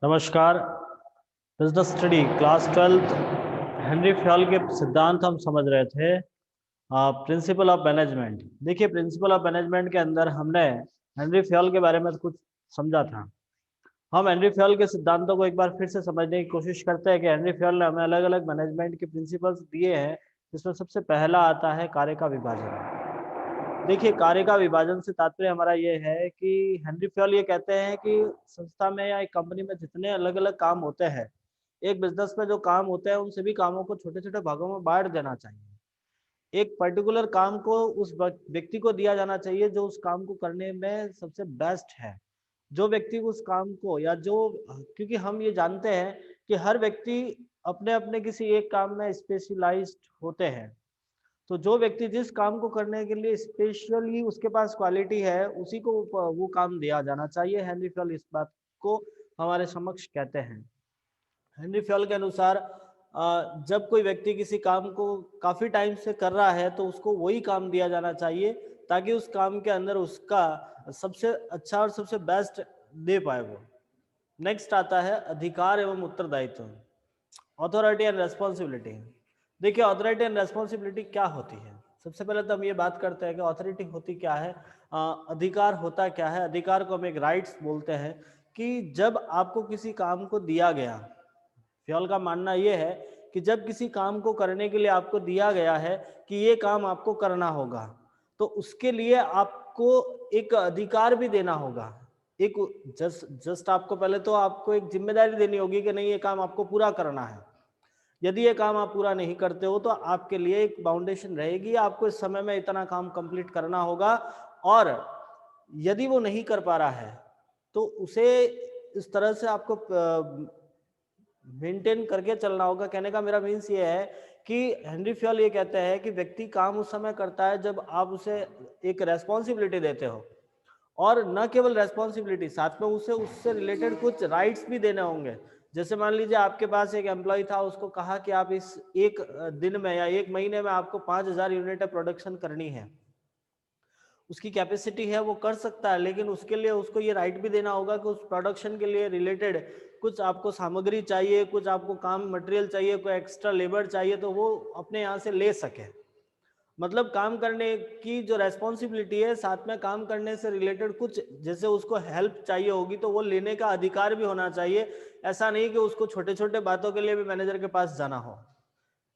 नमस्कार। Business study class 12th Henry Fayol के सिद्धांत हम समझ रहे थे। Principle of management. देखिए, प्रिंसिपल ऑफ मैनेजमेंट के अंदर हमने हेनरी फ्योल के बारे में कुछ समझा था। हम हेनरी फ्योल के सिद्धांतों को एक बार फिर से समझने की कोशिश करते हैं कि हेनरी फ्योल ने हमें अलग अलग मैनेजमेंट के प्रिंसिपल्स दिए हैं, जिसमें सबसे पहला आता है कार्य का विभाजन। देखिए, कार्य का विभाजन से तात्पर्य हमारा ये है कि हेनरी फ्योल ये कहते हैं कि संस्था में या एक कंपनी में जितने अलग अलग काम होते हैं, एक बिजनेस में जो काम होते हैं उन सभी कामों को छोटे छोटे भागों में बांट देना चाहिए। एक पर्टिकुलर काम को उस व्यक्ति को दिया जाना चाहिए जो उस काम को करने में सबसे बेस्ट है। जो व्यक्ति उस काम को या जो, क्योंकि हम ये जानते हैं कि हर व्यक्ति अपने अपने किसी एक काम में स्पेशलाइज्ड होते हैं। तो जो व्यक्ति जिस काम को करने के लिए स्पेशली उसके पास क्वालिटी है, उसी को वो काम दिया जाना चाहिए। हेनरी फ्योल इस बात को हमारे समक्ष कहते हैं। हेनरी फ्योल के अनुसार जब कोई व्यक्ति किसी काम को काफी टाइम से कर रहा है तो उसको वही काम दिया जाना चाहिए, ताकि उस काम के अंदर उसका सबसे अच्छा और सबसे बेस्ट दे पाए वो। नेक्स्ट आता है अधिकार एवं उत्तरदायित्व, अथॉरिटी एंड रेस्पॉन्सिबिलिटी। देखिए, अथॉरिटी एंड रेस्पॉन्सिबिलिटी क्या होती है? सबसे पहले तो हम ये बात करते हैं कि अथॉरिटी होती क्या है, अधिकार होता क्या है। अधिकार को हम एक राइट्स बोलते हैं कि जब आपको किसी काम को दिया गया, फ्योल का मानना यह है कि जब किसी काम को करने के लिए आपको दिया गया है कि ये काम आपको करना होगा, तो उसके लिए आपको एक अधिकार भी देना होगा। एक जस्ट आपको पहले तो आपको एक जिम्मेदारी देनी होगी कि नहीं, ये काम आपको पूरा करना है। यदि ये काम आप पूरा नहीं करते हो तो आपके लिए एक बाउंडेशन रहेगी, आपको इस समय में इतना काम कंप्लीट करना होगा। और यदि वो नहीं कर पा रहा है तो उसे इस तरह से आपको मेंटेन करके चलना होगा। कहने का मेरा मीन्स ये है कि हेनरी फ्योल ये कहते हैं कि व्यक्ति काम उस समय करता है जब आप उसे एक रेस्पॉन्सिबिलिटी देते हो, और न केवल रेस्पॉन्सिबिलिटी, साथ में उसे उससे रिलेटेड कुछ राइट्स भी देने होंगे। जैसे मान लीजिए आपके पास एक एम्प्लॉय था, उसको कहा कि आप इस एक दिन में या एक महीने में आपको 5000 यूनिट प्रोडक्शन करनी है। उसकी कैपेसिटी है, वो कर सकता है, लेकिन उसके लिए उसको ये राइट भी देना होगा कि उस प्रोडक्शन के लिए रिलेटेड कुछ आपको सामग्री चाहिए, कुछ आपको काम मटेरियल चाहिए, कोई एक्स्ट्रा लेबर चाहिए, तो वो अपने यहाँ से ले सके। मतलब काम करने की जो रेस्पॉन्सिबिलिटी है, साथ में काम करने से रिलेटेड कुछ जैसे उसको हेल्प चाहिए होगी तो वो लेने का अधिकार भी होना चाहिए। ऐसा नहीं कि उसको छोटे छोटे बातों के लिए भी मैनेजर के पास जाना हो।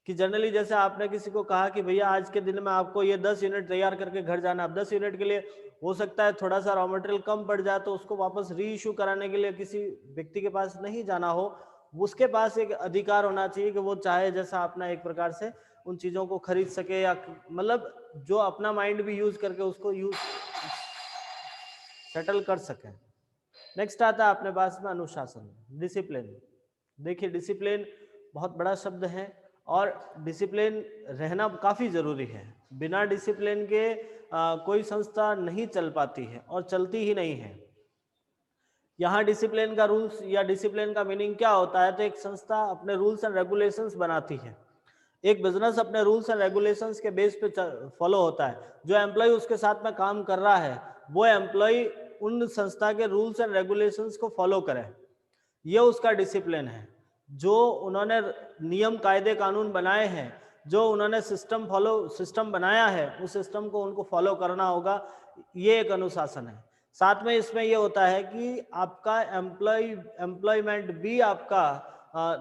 कि जनरली जैसे आपने किसी को कहा कि भैया आज के दिन में आपको ये 10 यूनिट तैयार करके घर जाना, अब 10 यूनिट के लिए हो सकता है थोड़ा सा रॉ मटेरियल कम पड़ जाए, तो उसको वापस री इशू कराने के लिए किसी व्यक्ति के पास नहीं जाना हो। उसके पास एक अधिकार होना चाहिए कि वो चाहे जैसा अपना एक प्रकार से उन चीज़ों को खरीद सके, या मतलब जो अपना माइंड भी यूज करके उसको यूज सेटल कर सके। नेक्स्ट आता है अपने पास में अनुशासन, डिसिप्लिन। देखिए, डिसिप्लिन बहुत बड़ा शब्द है और डिसिप्लिन रहना काफ़ी ज़रूरी है। बिना डिसिप्लिन के कोई संस्था नहीं चल पाती है और चलती ही नहीं है। यहाँ डिसिप्लिन का रूल्स या डिसिप्लिन का मीनिंग क्या होता है? तो एक संस्था अपने रूल्स एंड रेगुलेशंस बनाती है। एक बिजनेस अपने रूल्स एंड रेगुलेशंस के बेस पे फॉलो होता है। जो एम्प्लॉय उसके साथ में काम कर रहा है, वो एम्प्लॉय उन संस्था के रूल्स एंड रेगुलेशंस को फॉलो करे, ये उसका डिसिप्लिन है। जो उन्होंने नियम कायदे कानून बनाए हैं, जो उन्होंने सिस्टम बनाया है, उस सिस्टम को उनको फॉलो करना होगा, ये एक अनुशासन है। साथ में इसमें ये होता है कि आपका एम्प्लॉयमेंट भी आपका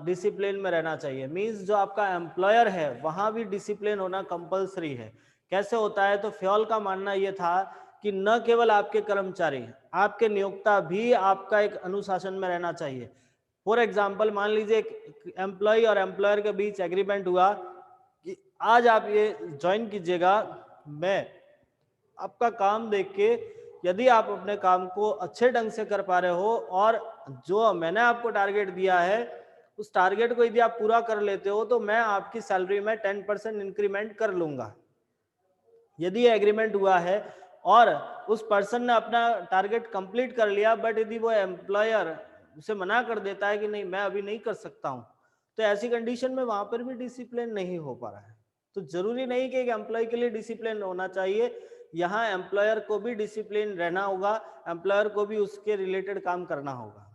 डिसिप्लिन में रहना चाहिए। मींस जो आपका एम्प्लॉयर है वहां भी डिसिप्लिन होना कंपलसरी है। कैसे होता है? तो फ्योल का मानना यह था कि न केवल आपके कर्मचारी, आपके नियोक्ता भी आपका एक अनुशासन में रहना चाहिए। फॉर एग्जाम्पल, मान लीजिए एक एम्प्लॉय और एम्प्लॉयर के बीच एग्रीमेंट हुआ कि आज आप ये ज्वाइन कीजिएगा, मैं आपका काम देख के यदि आप अपने काम को अच्छे ढंग से कर पा रहे हो और जो मैंने आपको टारगेट दिया है उस टारगेट को यदि आप पूरा कर लेते हो तो मैं आपकी सैलरी में 10% इंक्रीमेंट कर लूंगा। यदि एग्रीमेंट हुआ है और उस पर्सन ने अपना टारगेट कंप्लीट कर लिया, बट यदि वो एम्प्लॉयर उसे मना कर देता है कि नहीं मैं अभी नहीं कर सकता हूं, तो ऐसी कंडीशन में वहां पर भी डिसिप्लिन नहीं हो पा रहा है। तो जरूरी नहीं कि एक एम्प्लॉय के लिए डिसिप्लिन होना चाहिए, यहाँ एम्प्लॉयर को भी डिसिप्लिन रहना होगा, एम्प्लॉयर को भी उसके रिलेटेड काम करना होगा।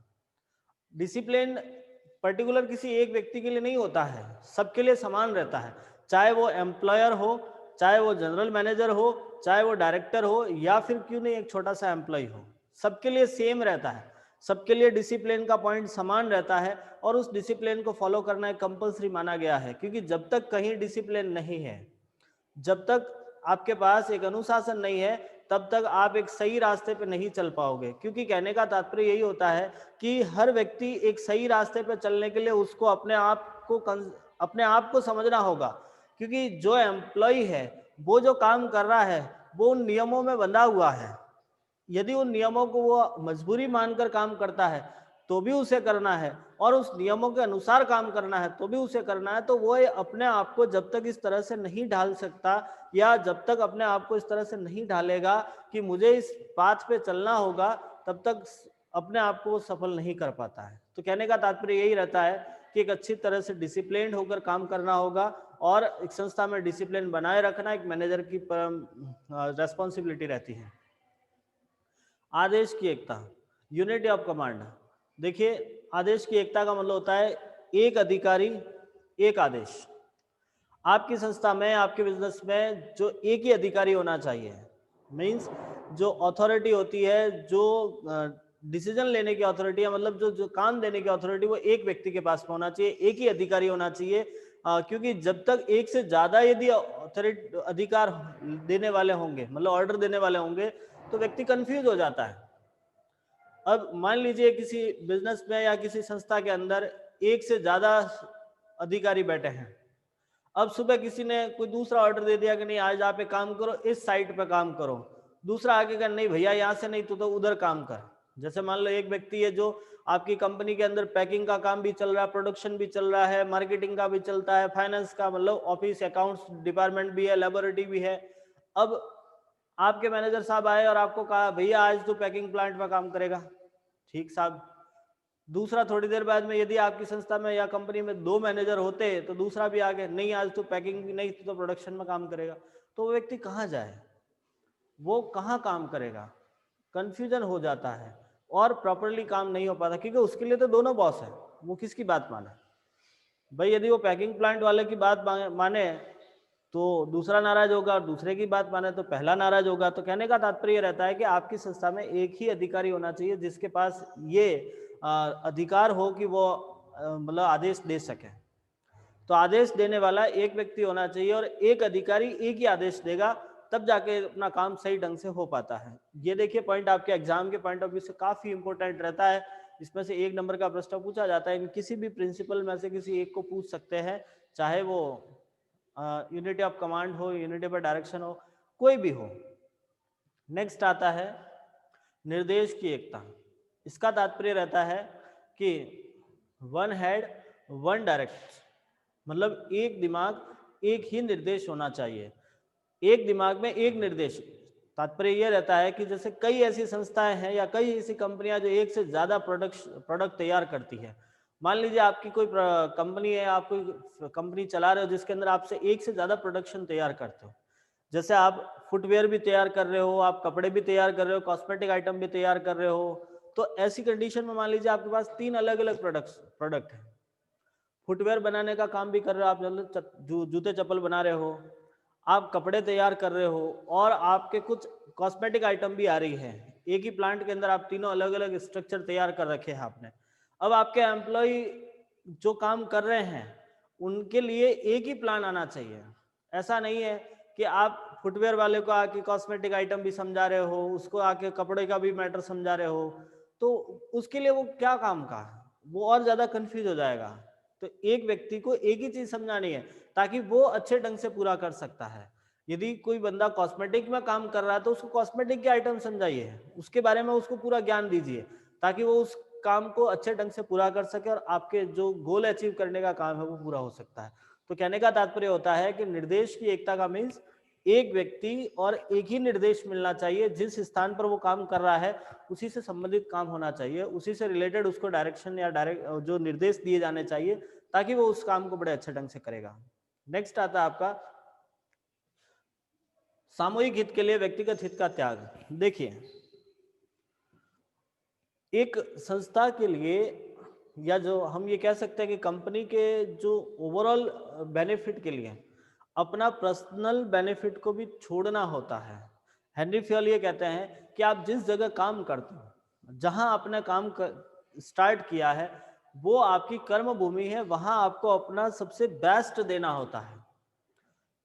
डिसिप्लिन पर्टिकुलर किसी एक व्यक्ति के लिए नहीं होता है, सबके लिए समान रहता है, चाहे वो एम्प्लॉयर हो, चाहे वो जनरल मैनेजर हो, चाहे वो डायरेक्टर हो, या फिर क्यों नहीं एक छोटा सा एम्प्लॉय हो, सबके लिए सेम रहता है, सबके लिए डिसिप्लिन का पॉइंट समान रहता है और उस डिसिप्लिन को फॉलो करना एक कंपलसरी माना गया है। क्योंकि जब तक कहीं डिसिप्लिन नहीं है, जब तक आपके पास एक अनुशासन नहीं है, तब तक आप एक सही रास्ते पे नहीं चल पाओगे। क्योंकि कहने का तात्पर्य यही होता है कि हर व्यक्ति एक सही रास्ते पे चलने के लिए उसको अपने आप को समझना होगा। क्योंकि जो एम्प्लॉय है, वो जो काम कर रहा है, वो उन नियमों में बंधा हुआ है। यदि उन नियमों को वो मजबूरी मानकर काम करता है तो भी उसे करना है, और उस नियमों के अनुसार काम करना है तो भी उसे करना है, तो वो अपने आप को जब तक इस तरह से नहीं ढाल सकता, या जब तक अपने आप को इस तरह से नहीं ढालेगा कि मुझे इस पाथ पे चलना होगा, तब तक अपने आप को सफल नहीं कर पाता है। तो कहने का तात्पर्य यही रहता है कि एक अच्छी तरह से डिसिप्लिन्ड होकर काम करना होगा, और एक संस्था में डिसिप्लिन बनाए रखना एक मैनेजर की रेस्पॉन्सिबिलिटी रहती है। आदेश की एकता, यूनिटी ऑफ कमांड। देखिए, आदेश की एकता का मतलब होता है एक अधिकारी एक आदेश। आपकी संस्था में, आपके बिजनेस में जो एक ही अधिकारी होना चाहिए, मीन्स जो अथॉरिटी होती है, जो डिसीजन लेने की अथॉरिटी है, मतलब जो जो काम देने की अथॉरिटी, वो एक व्यक्ति के पास में होना चाहिए, एक ही अधिकारी होना चाहिए। क्योंकि जब तक एक से ज्यादा यदि अथॉरिटी अधिकार देने वाले होंगे, मतलब ऑर्डर देने वाले होंगे, तो व्यक्ति कंफ्यूज हो जाता है। अब मान लीजिए किसी बिजनेस में या किसी संस्था के अंदर एक से ज्यादा अधिकारी बैठे हैं। अब सुबह किसी ने कोई दूसरा ऑर्डर दे दिया कि नहीं, आज आप एक काम करो, इस साइट पे काम करो। दूसरा आगे का, नहीं भैया यहाँ से नहीं, तो उधर काम कर। जैसे मान लो एक व्यक्ति है जो आपकी कंपनी के अंदर पैकिंग का काम भी चल रहा है, प्रोडक्शन भी चल रहा है, मार्केटिंग का भी चलता है, फाइनेंस का, मतलब ऑफिस अकाउंट्स डिपार्टमेंट भी है, लेबोरेटरी भी है। अब आपके मैनेजर साहब आए और आपको कहा, भैया आज तो पैकिंग प्लांट में काम करेगा। ठीक साहब। दूसरा थोड़ी देर बाद में, यदि आपकी संस्था में या कंपनी में 2 मैनेजर होते, तो दूसरा भी आगे, नहीं आज तो पैकिंग भी नहीं, तो प्रोडक्शन में काम करेगा। तो वो व्यक्ति कहाँ जाए, वो कहाँ काम करेगा, कंफ्यूजन हो जाता है और प्रॉपरली काम नहीं हो पाता। क्योंकि उसके लिए तो दोनों बॉस है, वो किसकी बात माने भाई। यदि वो पैकिंग प्लांट वाले की बात माने तो दूसरा नाराज होगा, और दूसरे की बात माने तो पहला नाराज होगा। तो कहने का तात्पर्य रहता है कि आपकी संस्था में एक ही अधिकारी होना चाहिए जिसके पास ये अधिकार हो कि वो मतलब आदेश दे सके। तो आदेश देने वाला एक व्यक्ति होना चाहिए, और एक अधिकारी एक ही आदेश देगा, तब जाके अपना काम सही ढंग से हो पाता है। ये देखिए पॉइंट आपके एग्जाम के पॉइंट ऑफ व्यू से काफी इंपॉर्टेंट रहता है। इसमें से 1 नंबर का प्रश्न पूछा जाता है। इन किसी भी प्रिंसिपल में से किसी एक को पूछ सकते हैं, चाहे वो यूनिटी ऑफ कमांड हो, यूनिटी ऑफ डायरेक्शन हो, कोई भी हो। नेक्स्ट आता है निर्देश की एकता। इसका तात्पर्य रहता है कि वन हेड वन डायरेक्ट, मतलब एक दिमाग एक ही निर्देश होना चाहिए, एक दिमाग में एक निर्देश। तात्पर्य यह रहता है कि जैसे कई ऐसी संस्थाएं हैं या कई ऐसी कंपनियां जो एक से ज्यादा प्रोडक्ट तैयार करती है। मान लीजिए आपकी कोई कंपनी है, आप कोई कंपनी चला रहे हो जिसके अंदर आपसे एक से ज्यादा प्रोडक्शन तैयार करते हो। जैसे आप फुटवेयर भी तैयार कर रहे हो, आप कपड़े भी तैयार कर रहे हो, कॉस्मेटिक आइटम भी तैयार कर रहे हो। तो ऐसी कंडीशन में मान लीजिए आपके पास 3 अलग अलग प्रोडक्ट है। फुटवेयर बनाने का काम भी कर रहे हो आप, जूते चप्पल बना रहे हो, आप कपड़े तैयार कर रहे हो, और आपके कुछ कॉस्मेटिक आइटम भी आ रही है। एक ही प्लांट के अंदर आप तीनों अलग अलग स्ट्रक्चर तैयार कर रखे हैं आपने। अब आपके एम्प्लॉय जो काम कर रहे हैं उनके लिए एक ही प्लान आना चाहिए। ऐसा नहीं है कि आप फुटवेयर वाले को आके कॉस्मेटिक आइटम भी समझा रहे हो, उसको आके कपड़े का भी मैटर समझा रहे हो, तो उसके लिए वो क्या काम का, वो और ज्यादा कंफ्यूज हो जाएगा। तो एक व्यक्ति को एक ही चीज समझानी है ताकि वो अच्छे ढंग से पूरा कर सकता है। यदि कोई बंदा कॉस्मेटिक में काम कर रहा है तो उसको कॉस्मेटिक के आइटम समझाइए, उसके बारे में उसको पूरा ज्ञान दीजिए, ताकि वो उस काम को अच्छे ढंग से पूरा कर सके और आपके जो गोल अचीव करने का काम है वो पूरा हो सकता है। तो कहने का तात्पर्य होता है कि निर्देश की एकता का मीन्स एक व्यक्ति और एक ही निर्देश मिलना चाहिए, जिस स्थान पर वो काम कर रहा है उसी से संबंधित काम होना चाहिए, उसी से रिलेटेड उसको डायरेक्शन या डायरेक्ट जो निर्देश दिए जाने चाहिए, ताकि वो उस काम को बड़े अच्छे ढंग से करेगा। नेक्स्ट आता है आपका सामूहिक हित के लिए व्यक्तिगत हित का त्याग। देखिए, एक संस्था के लिए या जो हम ये कह सकते हैं कि कंपनी के जो ओवरऑल बेनिफिट के लिए अपना पर्सनल बेनिफिट को भी छोड़ना होता है। हेनरी फ्योल ये कहते हैं कि आप जिस जगह काम करते हो, जहां आपने काम स्टार्ट किया है, वो आपकी कर्म भूमि है, वहां आपको अपना सबसे बेस्ट देना होता है।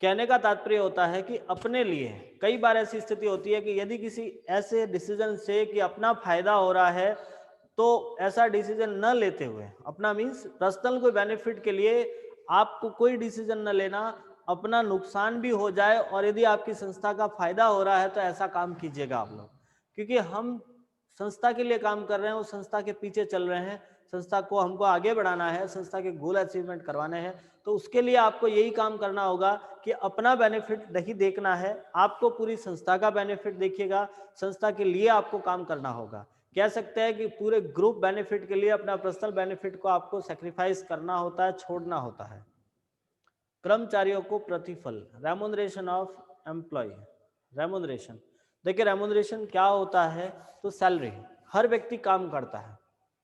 कहने का तात्पर्य होता है कि अपने लिए कई बार ऐसी स्थिति होती है कि यदि किसी ऐसे डिसीजन से कि अपना फायदा हो रहा है, तो ऐसा डिसीजन न लेते हुए, अपना मीन्स पर्सनल कोई बेनिफिट के लिए आपको कोई डिसीजन न लेना, अपना नुकसान भी हो जाए और यदि आपकी संस्था का फायदा हो रहा है तो ऐसा काम कीजिएगा आप लोग, क्योंकि हम संस्था के लिए काम कर रहे हैं, उस संस्था के पीछे चल रहे हैं, संस्था को हमको आगे बढ़ाना है, संस्था के गोल अचीवमेंट करवाने हैं, तो उसके लिए आपको यही काम करना होगा कि अपना बेनिफिट नहीं देखना है, आपको पूरी संस्था का बेनिफिट देखिएगा, संस्था के लिए आपको काम करना होगा। कह सकते हैं कि पूरे ग्रुप बेनिफिट के लिए अपना पर्सनल बेनिफिट को आपको सेक्रीफाइस करना होता है, छोड़ना होता है। कर्मचारियों को प्रतिफल, रेमुनरेशन ऑफ एम्प्लॉय, रेमुनरेशन, देखिए रेमुनरेशन क्या होता है, तो सैलरी, हर व्यक्ति काम करता है,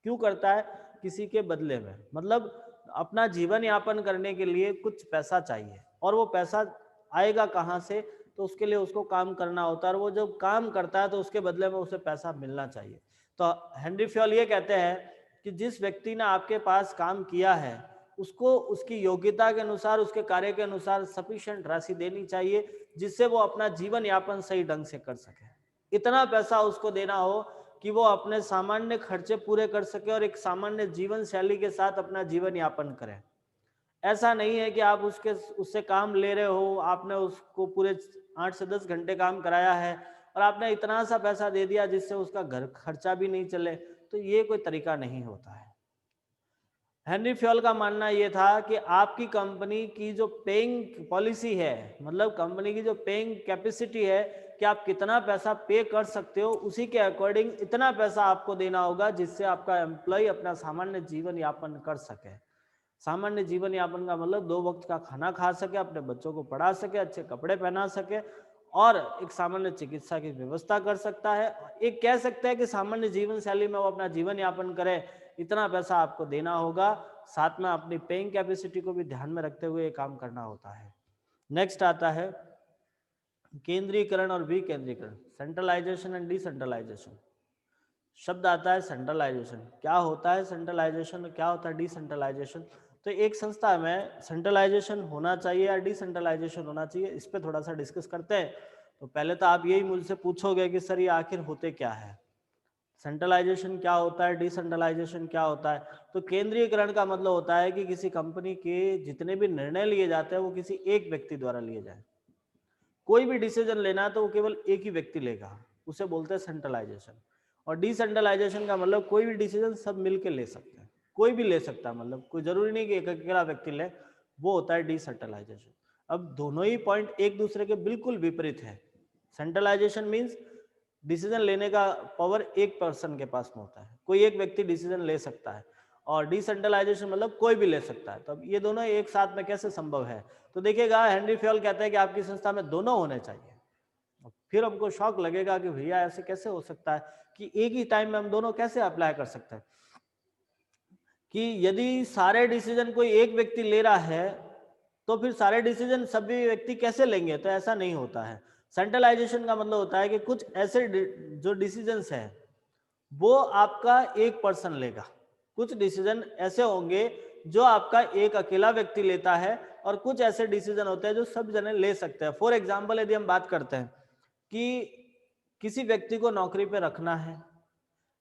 क्यों करता है, किसी के बदले में, मतलब अपना जीवन यापन करने के लिए कुछ पैसा चाहिए, और वो पैसा आएगा कहाँ से, तो उसके लिए उसको काम करना होता है, और वो जब काम करता है तो उसके बदले में उसे पैसा मिलना चाहिए। तो हेनरी फ्योल ये कहते हैं कि जिस व्यक्ति ने आपके पास काम किया है, उसको उसकी योग्यता के अनुसार, उसके कार्य के अनुसार सफिशिएंट राशि देनी चाहिए, जिससे वो अपना जीवन यापन सही ढंग से कर सके। इतना पैसा उसको देना हो कि वो अपने सामान्य खर्चे पूरे कर सके और एक सामान्य जीवन शैली के साथ अपना जीवन यापन करें। ऐसा नहीं है कि आप उससे काम ले रहे हो, आपने उसको पूरे 8 से 10 घंटे काम कराया है और आपने इतना सा पैसा दे दिया जिससे उसका घर खर्चा भी नहीं चले, तो ये कोई तरीका नहीं होता है। हेनरी फ्योल का मानना ये था कि आपकी कंपनी की जो पेइंग पॉलिसी है, मतलब कंपनी की जो पेइंग कैपेसिटी है कि आप कितना पैसा पे कर सकते हो, उसी के अकॉर्डिंग इतना पैसा आपको देना होगा जिससे आपका एम्प्लॉय अपना सामान्य जीवन यापन कर सके। सामान्य जीवन यापन का मतलब 2 वक्त का खाना खा सके, अपने बच्चों को पढ़ा सके, अच्छे कपड़े पहना सके और एक सामान्य चिकित्सा की व्यवस्था कर सकता है। एक कह सकते हैं कि सामान्य जीवन शैली में वो अपना जीवन यापन करे, इतना पैसा आपको देना होगा, साथ में अपनी पेइंग कैपेसिटी को भी ध्यान में रखते हुए ये काम करना होता है। नेक्स्ट आता है केंद्रीकरण और विकेंद्रीकरण, सेंट्रलाइजेशन एंड डिसेंट्रलाइजेशन। शब्द आता है सेंट्रलाइजेशन, क्या होता है सेंट्रलाइजेशन और क्या होता है डिसेंट्रलाइजेशन। तो एक संस्था में सेंट्रलाइजेशन होना चाहिए या डिसेंट्रलाइजेशन होना चाहिए, इस पर थोड़ा सा डिस्कस करते हैं। तो पहले तो आप यही मुझसे पूछोगे कि सर ये आखिर होते क्या है, सेंट्रलाइजेशन क्या होता है, डिसेंट्रलाइजेशन क्या होता है। तो केंद्रीयकरण का मतलब होता है कि किसी कंपनी के जितने भी निर्णय लिए जाते हैं वो किसी एक व्यक्ति द्वारा लिए जाए। कोई भी डिसीजन लेना है तो वो केवल एक ही व्यक्ति लेगा, उसे बोलते हैं सेंट्रलाइजेशन। और डिसेंट्रलाइजेशन का मतलब कोई भी डिसीजन सब मिलके ले सकते हैं, कोई भी ले सकता है, मतलब कोई जरूरी नहीं कि एक अकेला व्यक्ति ले, वो होता है डिसेंट्रलाइजेशन। अब दोनों ही पॉइंट एक दूसरे के बिल्कुल विपरीत है। सेंट्रलाइजेशन मीन्स डिसीजन लेने का पावर एक पर्सन के पास में होता है, कोई एक व्यक्ति डिसीजन ले सकता है, और डिसेंट्रलाइजेशन मतलब कोई भी ले सकता है। तो अब ये दोनों एक साथ में कैसे संभव है, तो देखिएगा हेनरी फ्योल कहते हैं कि आपकी संस्था में दोनों होने चाहिए। फिर हमको शौक लगेगा कि भैया ऐसे कैसे हो सकता है कि एक ही टाइम में हम दोनों कैसे अप्लाई कर सकते हैं, कि यदि सारे डिसीजन कोई एक व्यक्ति ले रहा है तो फिर सारे डिसीजन सभी व्यक्ति कैसे लेंगे, तो ऐसा नहीं होता है। सेंट्रलाइजेशन का मतलब होता है कि कुछ ऐसे जो डिसीजंस है वो आपका एक पर्सन लेगा, कुछ डिसीजन ऐसे होंगे जो आपका एक अकेला व्यक्ति लेता है, और कुछ ऐसे डिसीजन होते हैं जो सब जने ले सकते हैं। फॉर एग्जाम्पल यदि हम बात करते हैं कि किसी व्यक्ति को नौकरी पे रखना है,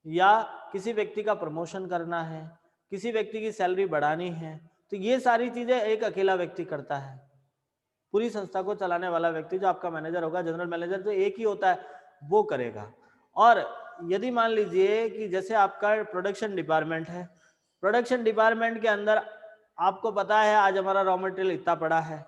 या किसी व्यक्ति का प्रमोशन करना है, किसी व्यक्ति की सैलरी बढ़ानी है, तो ये सारी चीजें एक अकेला व्यक्ति करता है। पूरी संस्था को चलाने वाला व्यक्ति जो आपका मैनेजर होगा, जनरल मैनेजर जो एक ही होता है, वो करेगा। और यदि मान लीजिए कि जैसे आपका प्रोडक्शन डिपार्टमेंट है, प्रोडक्शन डिपार्टमेंट के अंदर आपको पता है आज हमारा रॉ मटेरियल इतना पड़ा है,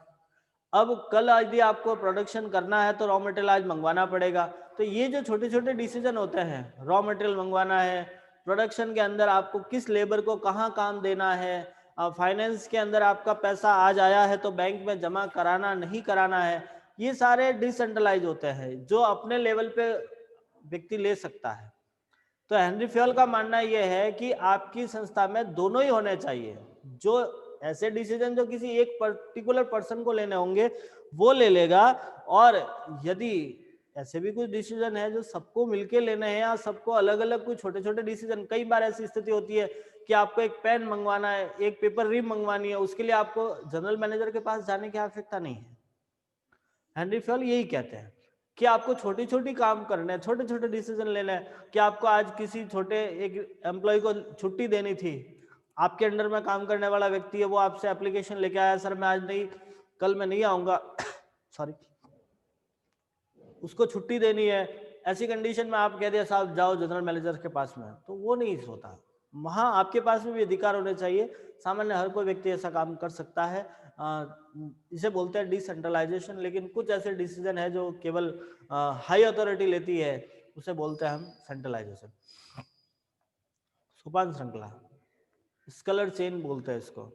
अब कल यदि आपको प्रोडक्शन करना है तो रॉ मटेरियल आज मंगवाना पड़ेगा। तो ये जो छोटे छोटे डिसीजन होते हैं, रॉ मटेरियल मंगवाना है, प्रोडक्शन के अंदर आपको किस लेबर को कहाँ काम देना है, फाइनेंस के अंदर आपका पैसा आज आया है तो बैंक में जमा कराना नहीं कराना है, ये सारे डिसेंट्रलाइज होते हैं जो अपने लेवल पे व्यक्ति ले सकता है। तो हेनरी फ्योल का मानना यह है कि आपकी संस्था में दोनों ही होने चाहिए। जो ऐसे डिसीजन जो किसी एक पर्टिकुलर पर्सन को लेने होंगे वो ले लेगा, और यदि ऐसे भी कुछ डिसीजन है जो सबको मिलके लेने हैं या सबको अलग अलग कुछ छोटे छोटे डिसीजन, कई बार ऐसी स्थिति होती है कि आपको एक पेन मंगवाना है, एक पेपर रिब मंगवानी है, उसके लिए आपको जनरल मैनेजर के पास जाने की आवश्यकता नहीं है। हेनरी फ्योल यही कहते हैं कि आपको छोटी छोटी काम करने हैं, छोटे छोटे डिसीजन लेने हैं। कि आपको आज किसी छोटे एक एम्प्लॉय को छुट्टी देनी थी, आपके अंडर में काम करने वाला व्यक्ति है, वो आपसे एप्लीकेशन लेके आया, सर मैं आज नहीं, कल मैं नहीं आऊंगा सॉरी, उसको छुट्टी देनी है। ऐसी कंडीशन में आप कह दिया साहब जाओ जनरल मैनेजर के पास में, तो वो नहीं होता। वहां आपके पास में भी अधिकार होने चाहिए। सामान्य हर कोई व्यक्ति ऐसा काम कर सकता है। इसे बोलते हैं डिसेंट्रलाइजेशन, लेकिन कुछ ऐसे डिसीजन है जो केवल हाई अथॉरिटी लेती है, उसे बोलते हैं हम सेंट्रलाइजेशन। सोपान श्रृंखला, स्केलर चेन बोलते हैं इसको।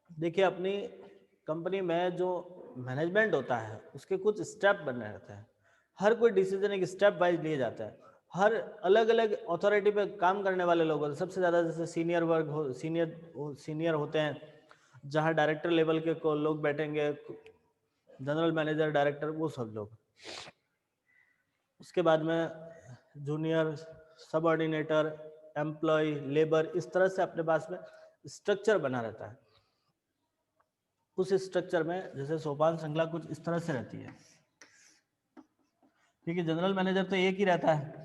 देखिए अपनी कंपनी में जो मैनेजमेंट होता है उसके कुछ स्टेप बने रहते हैं। हर कोई डिसीजन एक स्टेप वाइज लिए जाता है। हर अलग अलग अथॉरिटी पे काम करने वाले लोग होते हैं। सबसे ज़्यादा जैसे सीनियर वर्ग हो, सीनियर होते हैं, जहाँ डायरेक्टर लेवल के को लोग बैठेंगे, जनरल मैनेजर, डायरेक्टर, वो सब लोग। उसके बाद में जूनियर, सबऑर्डिनेटर, एम्प्लॉय, लेबर, इस तरह से अपने पास में स्ट्रक्चर बना रहता है। उस स्ट्रक्चर में जैसे सोपान श्रृंखला कुछ इस तरह से रहती है। क्योंकि जनरल मैनेजर तो एक ही रहता है,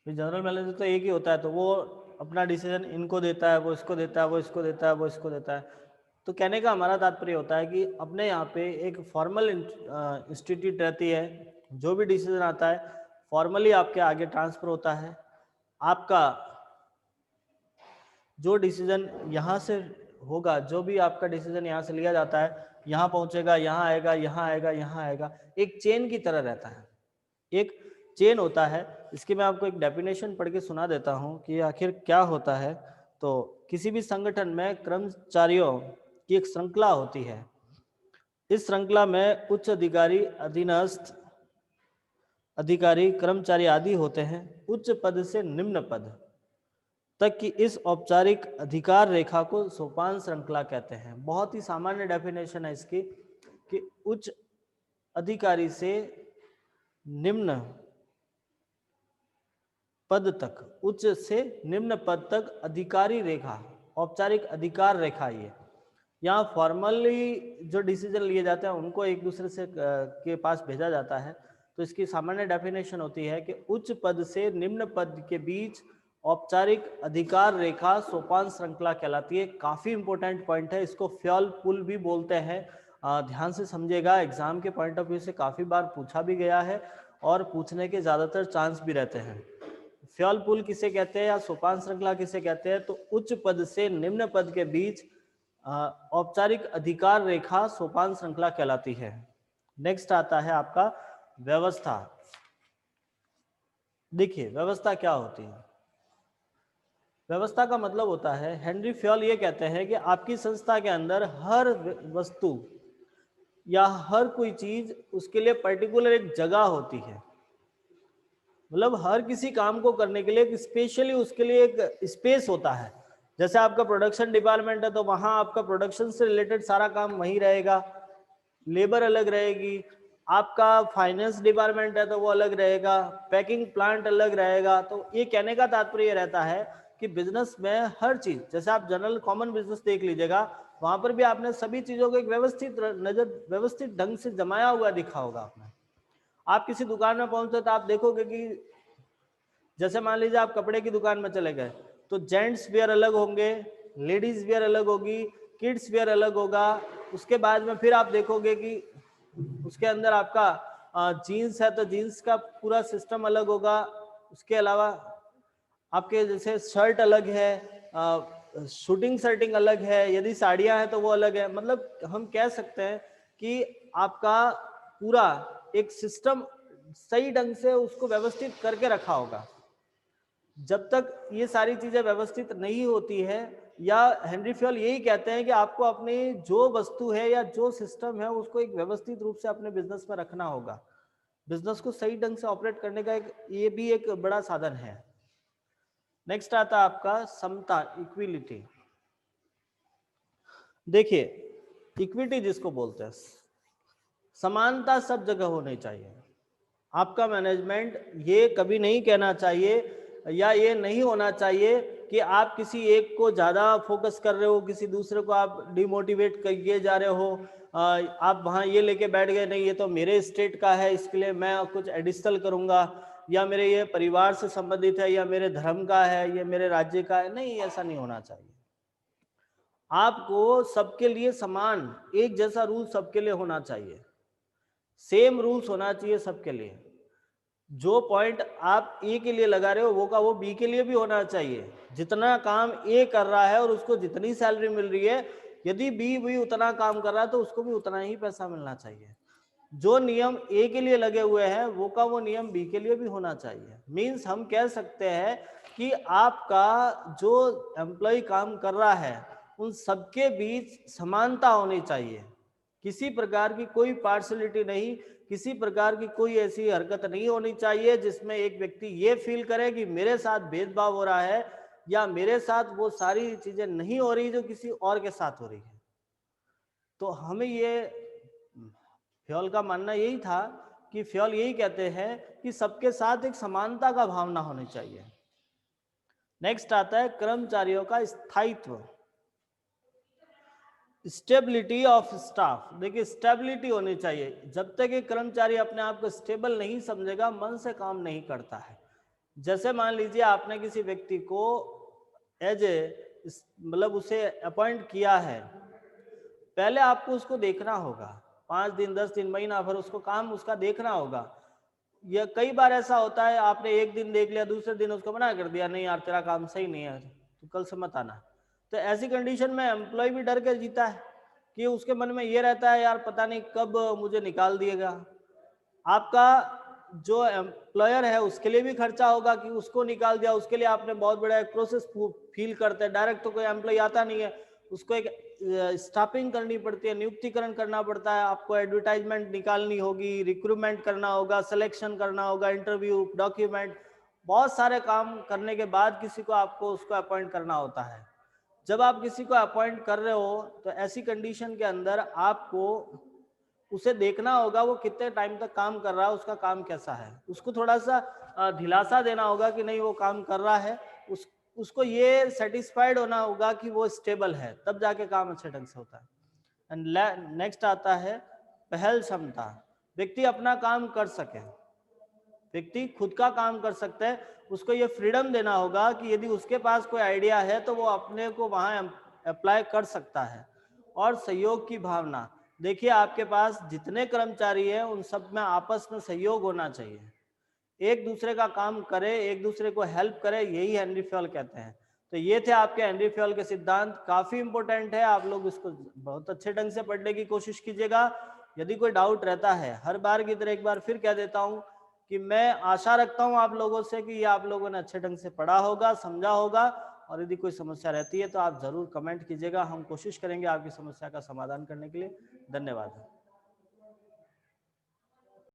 जनरल मैनेजर तो एक ही होता है, तो वो अपना डिसीजन इनको देता है, वो इसको देता है, वो इसको देता है, वो इसको देता है। तो कहने का हमारा तात्पर्य होता है कि अपने यहाँ पे एक फॉर्मल इंस्टीट्यूट रहती है, जो भी डिसीजन आता है फॉर्मली आपके आगे ट्रांसफर होता है। आपका जो डिसीजन यहाँ से होगा, जो भी आपका डिसीजन यहाँ से लिया जाता है, यहाँ पहुँचेगा, यहाँ आएगा, यहाँ आएगा, यहाँ आएगा, एक चेन की तरह रहता है, एक चेन होता है। इसकी मैं आपको एक डेफिनेशन पढ़ के सुना देता हूँ कि आखिर क्या होता है। तो किसी भी संगठन में कर्मचारियों की एक श्रृंखला होती है। इस श्रृंखला में उच्च अधिकारी, अधीनस्थ अधिकारी, कर्मचारी आदि होते हैं, उच्च पद से निम्न पद तक की इस औपचारिक अधिकार रेखा को सोपान श्रृंखला कहते हैं। बहुत ही सामान्य डेफिनेशन है इसकी कि उच्च अधिकारी से निम्न पद तक, उच्च से निम्न पद तक अधिकारी रेखा, औपचारिक अधिकार रेखा। ये यहाँ फॉर्मली जो डिसीजन लिए जाते हैं उनको एक दूसरे से के पास भेजा जाता है। तो इसकी सामान्य डेफिनेशन होती है कि उच्च पद से निम्न पद के बीच औपचारिक अधिकार रेखा सोपान श्रृंखला कहलाती है। काफी इंपॉर्टेंट पॉइंट है, इसको फ्योल पुल भी बोलते हैं। ध्यान से समझिएगा, एग्जाम के पॉइंट ऑफ व्यू से काफी बार पूछा भी गया है और पूछने के ज्यादातर चांस भी रहते हैं। फ्योल पुल किसे कहते हैं या सोपान श्रृंखला किसे कहते हैं? तो उच्च पद से निम्न पद के बीच औपचारिक अधिकार रेखा सोपान श्रृंखला कहलाती है। नेक्स्ट आता है आपका व्यवस्था। देखिए व्यवस्था क्या होती है? व्यवस्था का मतलब होता है, हेनरी फ्योल ये कहते हैं कि आपकी संस्था के अंदर हर वस्तु या हर कोई चीज, उसके लिए पर्टिकुलर एक जगह होती है। मतलब हर किसी काम को करने के लिए एक स्पेशली उसके लिए एक स्पेस होता है। जैसे आपका प्रोडक्शन डिपार्टमेंट है तो वहां आपका प्रोडक्शन से रिलेटेड सारा काम वहीं रहेगा, लेबर अलग रहेगी। आपका फाइनेंस डिपार्टमेंट है तो वो अलग रहेगा, पैकिंग प्लांट अलग रहेगा। तो ये कहने का तात्पर्य रहता है कि बिजनेस में हर चीज, जैसे आप जनरल कॉमन बिजनेस देख लीजिएगा, वहां पर भी आपने सभी चीजों को एक व्यवस्थित ढंग से जमाया हुआ दिखा होगा आपने। आप किसी दुकान में पहुंचते तो आप देखोगे कि जैसे मान लीजिए आप कपड़े की दुकान में चले गए तो जेंट्स वेयर अलग होंगे, लेडीज वेयर अलग होगी, किड्स वेयर अलग होगा। उसके बाद में फिर आप देखोगे कि उसके अंदर आपका जीन्स है तो जीन्स का पूरा सिस्टम अलग होगा। उसके अलावा आपके जैसे शर्ट अलग है, शूटिंग शर्टिंग अलग है, यदि साड़ियां हैं तो वो अलग है। मतलब हम कह सकते हैं कि आपका पूरा एक सिस्टम सही ढंग से उसको व्यवस्थित करके रखा होगा। जब तक ये सारी चीजें व्यवस्थित नहीं होती है या हेनरी फ्योल यही कहते हैं कि आपको अपनी जो वस्तु है या जो सिस्टम है उसको एक व्यवस्थित रूप से अपने बिजनेस में रखना होगा। बिजनेस को सही ढंग से ऑपरेट करने का ये भी एक बड़ा साधन है। नेक्स्ट आता है आपका समता, इक्विलिटी। देखिए, इक्विटी जिसको बोलते हैं, समानता सब जगह होनी चाहिए। आपका मैनेजमेंट ये कभी नहीं कहना चाहिए या ये नहीं होना चाहिए कि आप किसी एक को ज़्यादा फोकस कर रहे हो, किसी दूसरे को आप डिमोटिवेट किए जा रहे हो। आप वहाँ ये लेके बैठ गए, नहीं ये तो मेरे स्टेट का है इसके लिए मैं कुछ एडिशनल करूँगा, या मेरे ये परिवार से संबंधित है, या मेरे धर्म का है, या मेरे राज्य का है। नहीं, ऐसा नहीं होना चाहिए। आपको सबके लिए समान एक जैसा रूल सबके लिए होना चाहिए, सेम रूल्स होना चाहिए सबके लिए। जो पॉइंट आप ए के लिए लगा रहे हो वो बी के लिए भी होना चाहिए। जितना काम ए कर रहा है और उसको जितनी सैलरी मिल रही है, यदि बी भी उतना काम कर रहा है तो उसको भी उतना ही पैसा मिलना चाहिए। जो नियम ए के लिए लगे हुए हैं वो नियम बी के लिए भी होना चाहिए। मीन्स हम कह सकते हैं कि आपका जो एम्प्लॉय काम कर रहा है उन सबके बीच समानता होनी चाहिए। किसी प्रकार की कोई पार्शलिटी नहीं, किसी प्रकार की कोई ऐसी हरकत नहीं होनी चाहिए जिसमें एक व्यक्ति ये फील करे कि मेरे साथ भेदभाव हो रहा है या मेरे साथ वो सारी चीजें नहीं हो रही जो किसी और के साथ हो रही है। तो हमें ये फ्योल का मानना यही था कि फ्योल यही कहते हैं कि सबके साथ एक समानता का भावना होनी चाहिए। नेक्स्ट आता है कर्मचारियों का स्थायित्व, स्टेबिलिटी ऑफ स्टाफ। देखिए, स्टेबिलिटी होनी चाहिए। जब तक एक कर्मचारी अपने आप को स्टेबल नहीं समझेगा, मन से काम नहीं करता है। जैसे मान लीजिए आपने किसी व्यक्ति को एज ए मतलब उसे अपॉइंट किया है, पहले आपको उसको देखना होगा 5 दिन 10 दिन महीना भर उसको काम उसका देखना होगा। यह कई बार ऐसा होता है आपने एक दिन देख लिया, दूसरे दिन उसको मना कर दिया, नहीं यार तेरा काम सही नहीं है तो कल से मत आना। तो ऐसी कंडीशन में एम्प्लॉय भी डर कर जीता है कि उसके मन में ये रहता है यार पता नहीं कब मुझे निकाल दिएगा। आपका जो एम्प्लॉयर है उसके लिए भी खर्चा होगा कि उसको निकाल दिया, उसके लिए आपने बहुत बड़ा एक प्रोसेस फील करते हैं। डायरेक्ट तो कोई एम्प्लॉय आता नहीं है, उसको एक स्टाफिंग करनी पड़ती है, नियुक्तिकरण करना पड़ता है, आपको एडवर्टाइजमेंट निकालनी होगी, रिक्रूटमेंट करना होगा, सिलेक्शन करना होगा, इंटरव्यू, डॉक्यूमेंट, बहुत सारे काम करने के बाद किसी को आपको उसको अपॉइंट करना होता है। जब आप किसी को अपॉइंट कर रहे हो तो ऐसी कंडीशन के अंदर आपको उसे देखना होगा वो कितने टाइम तक काम कर रहा है, उसका काम कैसा है। उसको थोड़ा सा दिलासा देना होगा कि नहीं वो काम कर रहा है, उसको ये सेटिस्फाइड होना होगा कि वो स्टेबल है, तब जाके काम अच्छे ढंग से होता है। एंड नेक्स्ट आता है पहल क्षमता। व्यक्ति अपना काम कर सके, व्यक्ति खुद का काम कर सकते हैं, उसको ये फ्रीडम देना होगा कि यदि उसके पास कोई आइडिया है तो वो अपने को वहाँ अप्लाई कर सकता है। और सहयोग की भावना, देखिए आपके पास जितने कर्मचारी हैं उन सब में आपस में सहयोग होना चाहिए, एक दूसरे का काम करे, एक दूसरे को हेल्प करे, यही हेनरी फ्योल कहते हैं। तो ये थे आपके हेनरी फ्योल के सिद्धांत, काफी इंपॉर्टेंट है, आप लोग इसको बहुत अच्छे ढंग से पढ़ने की कोशिश कीजिएगा। यदि कोई डाउट रहता है, हर बार की तरह एक बार फिर कह देता हूँ कि मैं आशा रखता हूँ आप लोगों से कि ये आप लोगों ने अच्छे ढंग से पढ़ा होगा, समझा होगा। और यदि कोई समस्या रहती है तो आप जरूर कमेंट कीजिएगा, हम कोशिश करेंगे आपकी समस्या का समाधान करने के लिए। धन्यवाद।